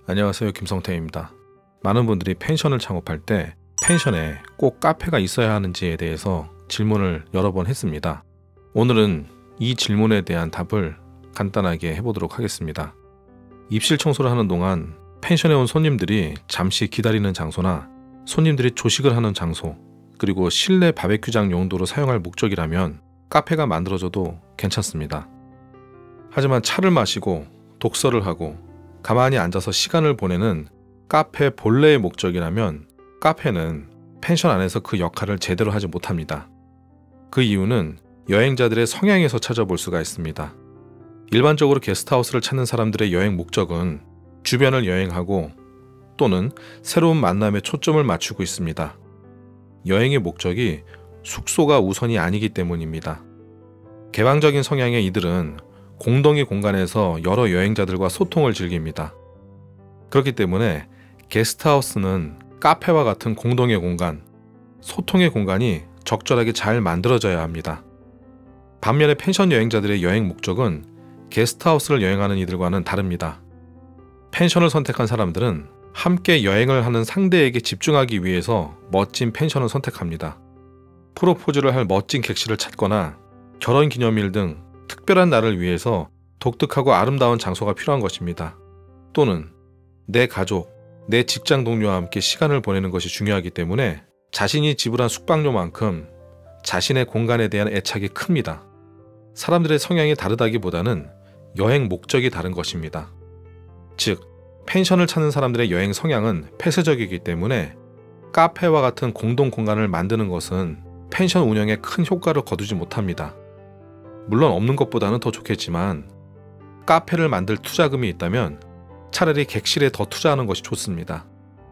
안녕하세요, 김성태입니다. 많은 분들이 펜션을 창업할 때 펜션에 꼭 카페가 있어야 하는지에 대해서 질문을 여러 번 했습니다. 오늘은 이 질문에 대한 답을 간단하게 해보도록 하겠습니다. 입실 청소를 하는 동안 펜션에 온 손님들이 잠시 기다리는 장소나 손님들이 조식을 하는 장소, 그리고 실내 바베큐장 용도로 사용할 목적이라면 카페가 만들어져도 괜찮습니다. 하지만 차를 마시고 독서를 하고 가만히 앉아서 시간을 보내는 카페 본래의 목적이라면 카페는 펜션 안에서 그 역할을 제대로 하지 못합니다. 그 이유는 여행자들의 성향에서 찾아볼 수가 있습니다. 일반적으로 게스트하우스를 찾는 사람들의 여행 목적은 주변을 여행하고 또는 새로운 만남에 초점을 맞추고 있습니다. 여행의 목적이 숙소가 우선이 아니기 때문입니다. 개방적인 성향의 이들은 공동의 공간에서 여러 여행자들과 소통을 즐깁니다. 그렇기 때문에 게스트하우스는 카페와 같은 공동의 공간, 소통의 공간이 적절하게 잘 만들어져야 합니다. 반면에 펜션 여행자들의 여행 목적은 게스트하우스를 여행하는 이들과는 다릅니다. 펜션을 선택한 사람들은 함께 여행을 하는 상대에게 집중하기 위해서 멋진 펜션을 선택합니다. 프로포즈를 할 멋진 객실을 찾거나 결혼기념일 등 특별한 날을 위해서 독특하고 아름다운 장소가 필요한 것입니다. 또는 내 가족, 내 직장 동료와 함께 시간을 보내는 것이 중요하기 때문에 자신이 지불한 숙박료만큼 자신의 공간에 대한 애착이 큽니다. 사람들의 성향이 다르다기보다는 여행 목적이 다른 것입니다. 즉, 펜션을 찾는 사람들의 여행 성향은 폐쇄적이기 때문에 카페와 같은 공동 공간을 만드는 것은 펜션 운영에 큰 효과를 거두지 못합니다. 물론 없는 것보다는 더 좋겠지만 카페를 만들 투자금이 있다면 차라리 객실에 더 투자하는 것이 좋습니다.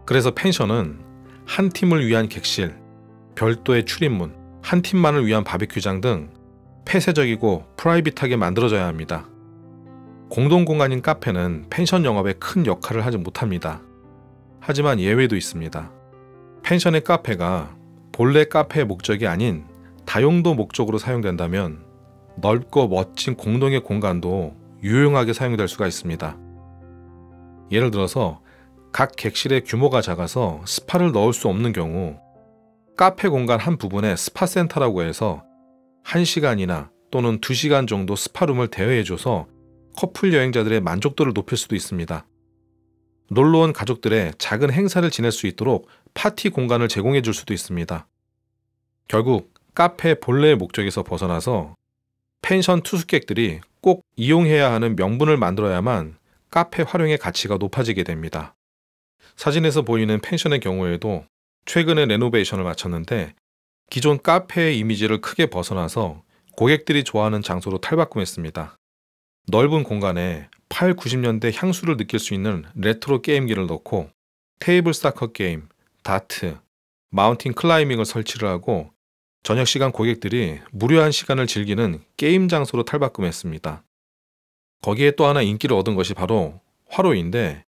그래서 펜션은 한 팀을 위한 객실, 별도의 출입문, 한 팀만을 위한 바비큐장 등 폐쇄적이고 프라이빗하게 만들어져야 합니다. 공동공간인 카페는 펜션 영업에 큰 역할을 하지 못합니다. 하지만 예외도 있습니다. 펜션의 카페가 본래 카페의 목적이 아닌 다용도 목적으로 사용된다면 넓고 멋진 공동의 공간도 유용하게 사용될 수가 있습니다. 예를 들어서 각 객실의 규모가 작아서 스파를 넣을 수 없는 경우 카페 공간 한 부분에 스파센터라고 해서 1시간이나 또는 2시간 정도 스파룸을 대여해줘서 커플 여행자들의 만족도를 높일 수도 있습니다. 놀러온 가족들의 작은 행사를 지낼 수 있도록 파티 공간을 제공해 줄 수도 있습니다. 결국 카페 본래의 목적에서 벗어나서 펜션 투숙객들이 꼭 이용해야 하는 명분을 만들어야만 카페 활용의 가치가 높아지게 됩니다. 사진에서 보이는 펜션의 경우에도 최근에 레노베이션을 마쳤는데 기존 카페의 이미지를 크게 벗어나서 고객들이 좋아하는 장소로 탈바꿈했습니다. 넓은 공간에 8, 90년대 향수를 느낄 수 있는 레트로 게임기를 넣고 테이블 스타커 게임, 다트, 마운틴 클라이밍을 설치를 하고 저녁 시간 고객들이 무료한 시간을 즐기는 게임 장소로 탈바꿈했습니다. 거기에 또 하나 인기를 얻은 것이 바로 화로인데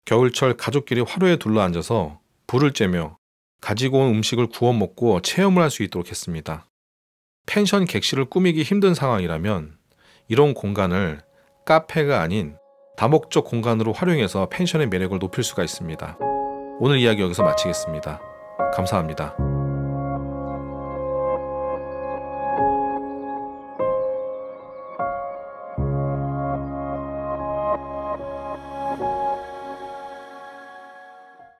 겨울철 가족끼리 화로에 둘러앉아서 불을 쬐며 가지고 온 음식을 구워 먹고 체험을 할 수 있도록 했습니다. 펜션 객실을 꾸미기 힘든 상황이라면 이런 공간을 카페가 아닌 다목적 공간으로 활용해서 펜션의 매력을 높일 수가 있습니다. 오늘 이야기 여기서 마치겠습니다. 감사합니다.